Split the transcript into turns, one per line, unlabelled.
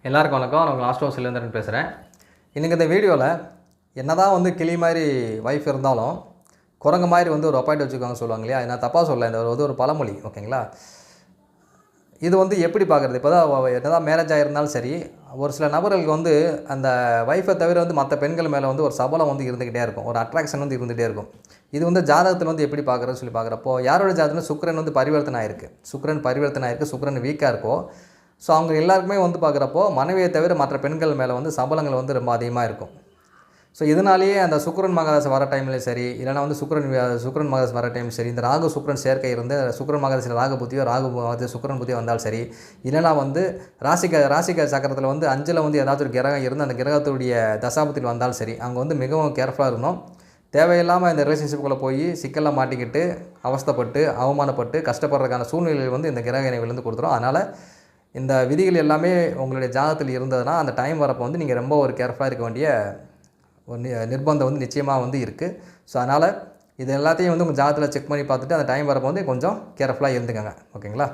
எல்லாருக்கும் வணக்கம். நான் உங்கள் ஆஸ்ட்ரோ சிலேந்திரன் பேசுகிறேன். இன்றைக்கி இந்த வீடியோவில் என்னதான் வந்து கிளி மாதிரி ஒய்ஃப் இருந்தாலும் குரங்கு மாதிரி வந்து ஒரு ஒப்பாயிட்டு வச்சுக்கோங்க சொல்லுவாங்க இல்லையா? நான் தப்பாக சொல்ல, இந்த ஒரு பழமொழி, ஓகேங்களா? இது வந்து எப்படி பார்க்குறது? இப்போ தான் என்னதான் மேரேஜ் ஆகிருந்தாலும் சரி, ஒரு சில நபர்களுக்கு வந்து அந்த ஒய்ஃபை தவிர வந்து மற்ற பெண்கள் மேலே வந்து ஒரு சபலம் வந்து இருந்துக்கிட்டே இருக்கும், ஒரு அட்ராக்ஷன் வந்து இருந்துகிட்டே இருக்கும். இது வந்து ஜாதகத்தில் வந்து எப்படி பார்க்குறதுன்னு சொல்லி பார்க்குறப்போ, யாரோட ஜாதகத்தில் சுக்கிரன் வந்து பரிவர்த்தனை ஆயிருக்கு, சுக்கிரன் வீக்காக இருக்கோ, ஸோ அவங்க எல்லாருக்குமே வந்து பார்க்குறப்போ மனைவியை தவிர மற்ற பெண்கள் மேலே வந்து சபலங்கள் வந்து ரொம்ப அதிகமாக இருக்கும். ஸோ இதனாலேயே அந்த சுக்கிரன் மகராசி வர டைம்லேயும் சரி, இல்லைனா வந்து சுக்கிரன் மகராசி வர டைம் சரி, இந்த ராகு சுக்கிரன் சேர்க்கை இருந்து சுக்கிரன் மகராசியில் ராகு புத்தியோ, சுக்கிரன் புத்தியோ வந்தாலும் சரி, இல்லைனா வந்து ராசிக்க சக்கரத்தில் வந்து 5ல் வந்து ஏதாச்சும் ஒரு கிரகம் இருந்து அந்த கிரகத்துடைய தசாபத்தில் வந்தாலும் சரி, அவங்க வந்து மிகவும் கேர்ஃபுல்லாக இருக்கணும். தேவையில்லாமல் இந்த ரிலேஷன்ஷிப்புக்குள்ளே போய் சிக்கலில் மாட்டிக்கிட்டு அவஸ்தைப்பட்டு அவமானப்பட்டு கஷ்டப்படுறதுக்கான சூழ்நிலைகள் வந்து இந்த கிரக இணைவுலேருந்து கொடுத்துரும். அதனால் இந்த விதிகள் எல்லாமே உங்களுடைய ஜாதகத்தில் இருந்ததுன்னா அந்த டைம் வரப்போ வந்து நீங்கள் ரொம்ப ஒரு கேர்ஃபுல்லாக இருக்க வேண்டிய ஒரு நிர்பந்தம் வந்து நிச்சயமாக வந்து இருக்குது. ஸோ அதனால் இது எல்லாத்தையும் வந்து உங்கள் ஜாதகத்தில் செக் பண்ணி பார்த்துட்டு அந்த டைம் வரப்போ வந்து கொஞ்சம் கேர்ஃபுல்லாக இருந்துக்கங்க. ஓகேங்களா?